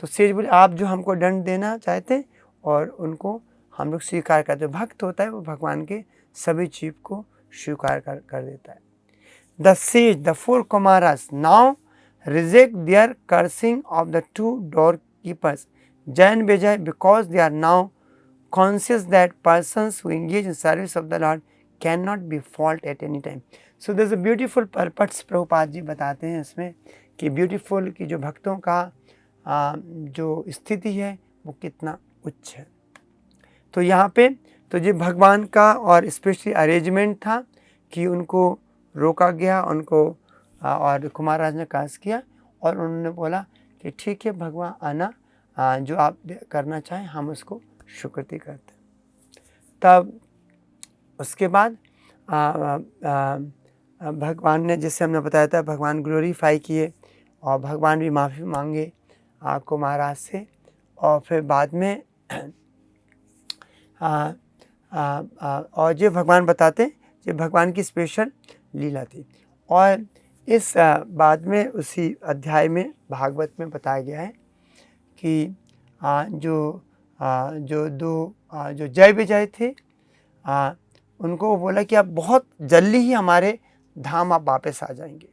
तो सेज बोले आप जो हमको दंड देना चाहते और उनको हम लोग स्वीकार करते। भक्त होता है वो भगवान के सभी चीज को स्वीकार कर देता है। The sage, the four Kumaras now reject their cursing of the two doorkeepers, Jai and Vijay, because they are now conscious that persons who engage in service of the Lord cannot be fault at any time. So there is a beautiful purpose Prabhupada ji बताते हैं इसमें कि beautiful की जो भक्तों का जो स्थिति है वो कितना उच्च है। तो यहाँ पे तो ये भगवान का और स्पेशली अरेंजमेंट था कि उनको रोका गया, उनको और कुमार राज ने काज किया और उन्होंने बोला कि ठीक है भगवान आना, जो आप करना चाहें हम उसको स्वीकृति करते हैं। तब उसके बाद भगवान ने, जैसे हमने बताया था, भगवान ग्लोरीफाई किए और भगवान भी माफ़ी मांगे कुमार राज से। और फिर बाद में और जो भगवान बताते ये भगवान की स्पेशल लीला थी। और इस बाद में उसी अध्याय में भागवत में बताया गया है कि जो जय विजय थे उनको वो बोला कि आप बहुत जल्दी ही हमारे धाम आप वापस आ जाएंगे।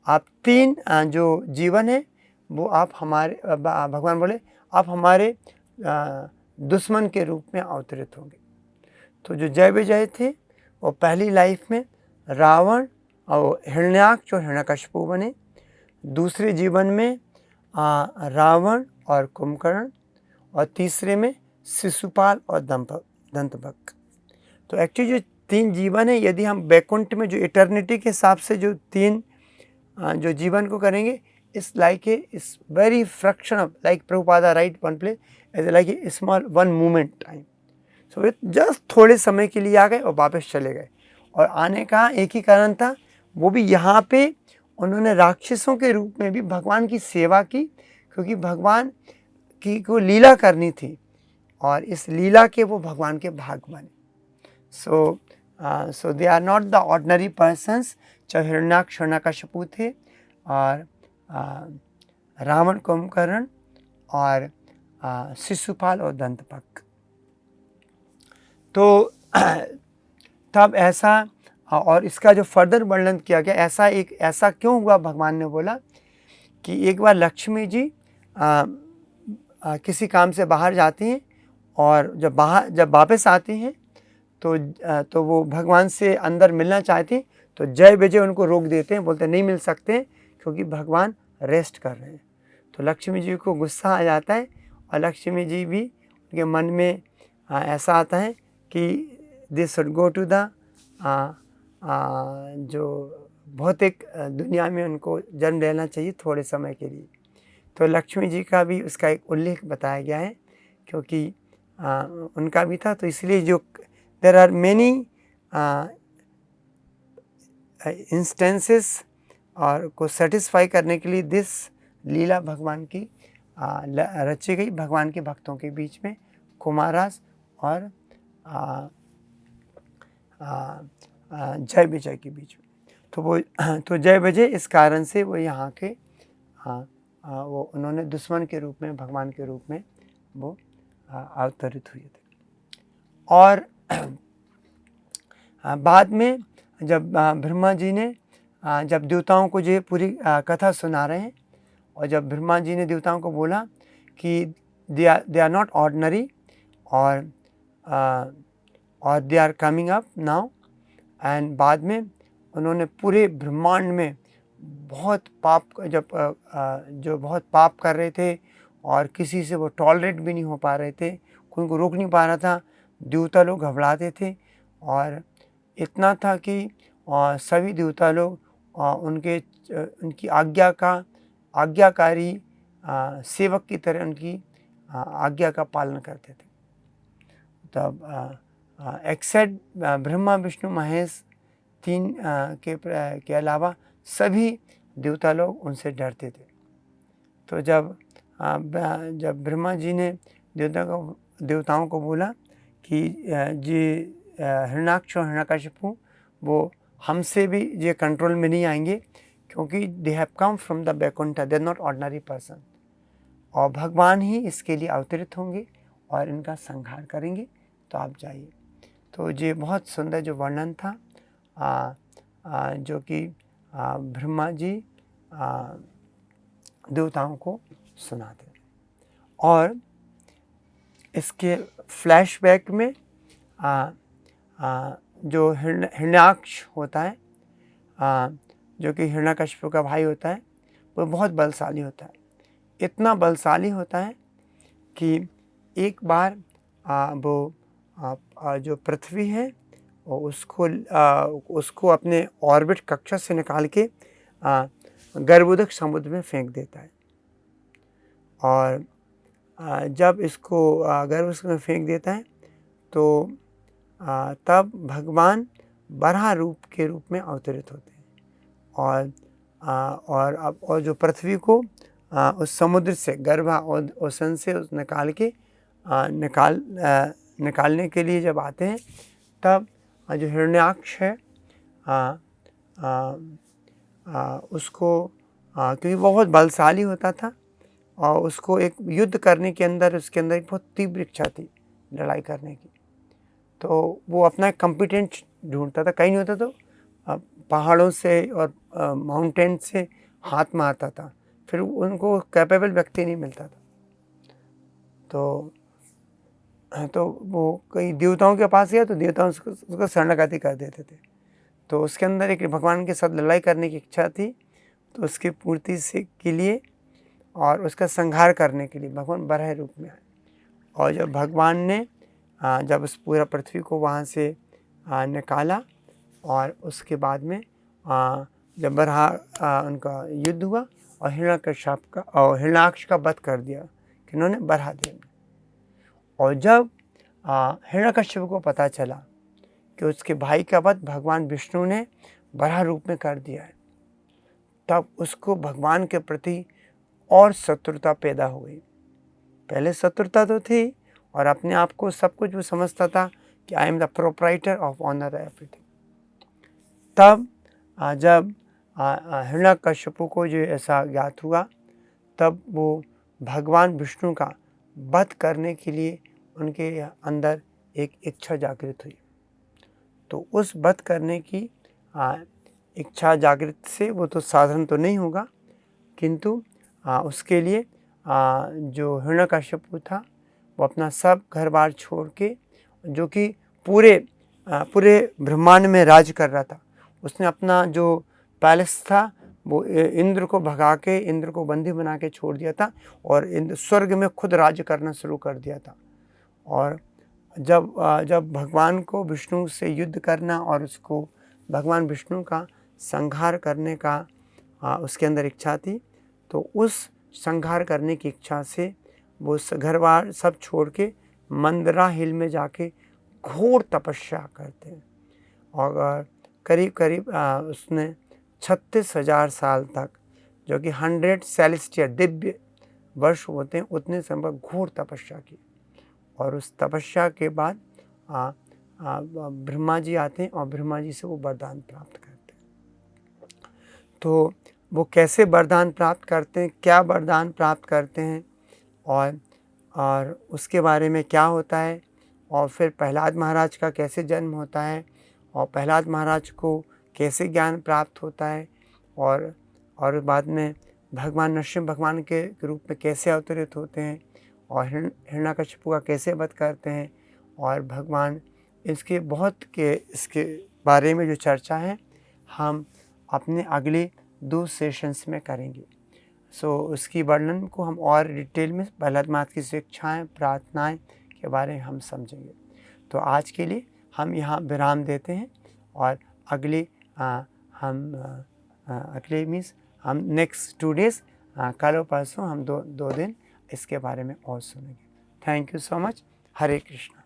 आप 3 जो जीवन है वो आप हमारे, भगवान बोले आप हमारे दुश्मन के रूप में अवतरित होंगे। तो जो जय विजय थे वो पहली लाइफ में रावण और हिरण्याक्ष और हिरण्यकशिपु बने। दूसरे जीवन में रावण और कुंभकर्ण, और तीसरे में शिशुपाल और दंतभक्क। तो एक्चुअली जो 3 जीवन है, यदि हम वैकुंठ में जो इटर्निटी के हिसाब से जो 3 जो जीवन को करेंगे, इस like is very fraction of, like Prabhupada right one place as like a small one moment time. So just थोड़े समय के लिए आ गए और वापस चले गए। और आने का एक ही कारण था, वो भी यहाँ पे उन्होंने राक्षसों के रूप में भी भगवान की सेवा की, क्योंकि भगवान की को लीला करनी थी और इस लीला के वो भगवान के भाग बने। So they are not the ordinary persons. चाहे हिरण्याक्ष हिरण्यकशिपु थे और रावण कुंभकर्ण और शिशुपाल और दंतभक्क। तो तब ऐसा, और इसका जो फर्दर वर्णन किया गया, ऐसा क्यों हुआ, भगवान ने बोला कि एक बार लक्ष्मी जी किसी काम से बाहर जाती हैं और जब वापस आती हैं तो वो भगवान से अंदर मिलना चाहती, तो जय विजय उनको रोक देते हैं, बोलते नहीं मिल सकते क्योंकि भगवान रेस्ट कर रहे हैं। तो लक्ष्मी जी को गुस्सा आ जाता है और लक्ष्मी जी भी उनके मन में ऐसा आता है कि this should go to the जो भौतिक दुनिया में उनको जन्म लेना चाहिए थोड़े समय के लिए। तो लक्ष्मी जी का भी उसका एक उल्लेख बताया गया है, क्योंकि उनका भी था। तो इसलिए जो देयर आर मेनी इंस्टेंसेस और को सेटिस्फाई करने के लिए दिस लीला भगवान की रची गई भगवान के भक्तों के बीच में, कुमारास और जय विजय के बीच में। तो जय विजय इस कारण से वो यहाँ के वो उन्होंने दुश्मन के रूप में, भगवान के रूप में वो अवतरित हुए थे। और बाद में जब ब्रह्मा जी ने जब देवताओं को ये पूरी कथा सुना रहे हैं, और जब ब्रह्मा जी ने देवताओं को बोला कि दे आर नॉट ऑर्डिनरी और they are coming up now, and बाद में उन्होंने पूरे ब्रह्मांड में बहुत पाप, जो बहुत पाप कर रहे थे और किसी से वो टॉलरेट भी नहीं हो पा रहे थे, कोई उनको रोक नहीं पा रहा था, देवता लोग घबराते थे। और इतना था कि सभी देवता लोग उनकी आज्ञाकारी सेवक की तरह उनकी आज्ञा का पालन करते थे। तब एक्सेप्ट ब्रह्मा विष्णु महेश 3 के अलावा सभी देवता लोग उनसे डरते थे। तो जब ब्रह्मा जी ने देवताओं को बोला कि जी हिरण्याक्ष और हिरण्यकशिपु वो हमसे भी ये कंट्रोल में नहीं आएंगे, क्योंकि they have come from the Vaikuntha, they are not ordinary person, और भगवान ही इसके लिए अवतरित होंगे और इनका संहार करेंगे, तो आप जाइए। तो ये बहुत सुंदर जो वर्णन था जो कि ब्रह्मा जी देवताओं को सुनाते थे। और इसके फ्लैशबैक में जो हिरण्याक्ष होता है, जो कि हिरण्यकशिपु का भाई होता है, वो बहुत बलशाली होता है। इतना बलशाली होता है कि एक बार वो जो पृथ्वी है और उसको अपने ऑर्बिट कक्षा से निकाल के गर्भोदक समुद्र में फेंक देता है। और जब इसको गर्भोदक में फेंक देता है तो तब भगवान बराह रूप के रूप में अवतरित होते हैं और जो पृथ्वी को उस समुद्र से गर्भा और ओशन से निकाल के निकालने के लिए जब आते हैं, तब जो हिरण्याक्ष है उसको क्योंकि बहुत बलशाली होता था और उसको एक युद्ध करने के अंदर उसके अंदर एक बहुत तीव्र इच्छा थी लड़ाई करने की, तो वो अपना कॉम्पिटेंट ढूंढता था। कहीं नहीं होता तो पहाड़ों से और माउंटेन से हाथ मारता था, फिर उनको कैपेबल व्यक्ति नहीं मिलता था। तो वो कई देवताओं के पास गया तो देवताओं उसको शरणागति कर देते थे। तो उसके अंदर एक भगवान के साथ लड़ाई करने की इच्छा थी, तो उसकी पूर्ति से के लिए और उसका संहार करने के लिए भगवान बराह रूप में आए। और जब भगवान ने जब उस पूरा पृथ्वी को वहाँ से निकाला और उसके बाद में जब बराह उनका युद्ध हुआ और हिरण्याक्ष का वध कर दिया कि उन्होंने बराह देव। और जब हिरण्यकश्यप को पता चला कि उसके भाई का वध भगवान विष्णु ने बराह रूप में कर दिया है, तब उसको भगवान के प्रति और शत्रुता पैदा हो गई। पहले शत्रुता तो थी और अपने आप को सब कुछ वो समझता था कि I am the proprietor of owner everything. तब जब हिरण्यकश्यप को जो ऐसा ज्ञात हुआ, तब वो भगवान विष्णु का वध करने के लिए उनके अंदर एक इच्छा जागृत हुई। तो उस वध करने की इच्छा जागृत से वो तो साधन तो नहीं होगा, किंतु उसके लिए जो हिरण्यकश्यप था वो अपना सब घर बार छोड़ के, जो कि पूरे ब्रह्मांड में राज कर रहा था, उसने अपना जो पैलेस था वो इंद्र को भगा के इंद्र को बंदी बना के छोड़ दिया था और स्वर्ग में खुद राज्य करना शुरू कर दिया था। और जब भगवान को विष्णु से युद्ध करना और उसको भगवान विष्णु का संहार करने का उसके अंदर इच्छा थी, तो उस संहार करने की इच्छा से वो घर बार सब छोड़ के मंदरा हिल में जाके घोर तपस्या करते हैं। और करीब उसने 36,000 साल तक, जो कि 100 सेलेस्टियल दिव्य वर्ष होते हैं, उतने समय घोर तपस्या की। और उस तपस्या के बाद ब्रह्मा जी आते हैं और ब्रह्मा जी से वो वरदान प्राप्त करते हैं। तो वो कैसे वरदान प्राप्त करते हैं, क्या वरदान प्राप्त करते हैं और उसके बारे में क्या होता है, और फिर प्रहलाद महाराज का कैसे जन्म होता है और प्रहलाद महाराज को कैसे ज्ञान प्राप्त होता है, और बाद में भगवान नरसिंह भगवान के रूप में कैसे अवतरित होते हैं और हिरण्यकश्यप का कैसे वध करते हैं, और भगवान इसके इसके बारे में जो चर्चा है हम अपने अगले 2 सेशंस में करेंगे। उसकी वर्णन को हम और डिटेल में प्रहलाद महाराज की शिक्षाएँ, प्रार्थनाएँ के बारे में हम समझेंगे। तो आज के लिए हम यहाँ विराम देते हैं और अगले हम नेक्स्ट 2 डेज़ कल और परसों हम दो दिन इसके बारे में और सुनेंगे। Thank you so much. Hare Krishna.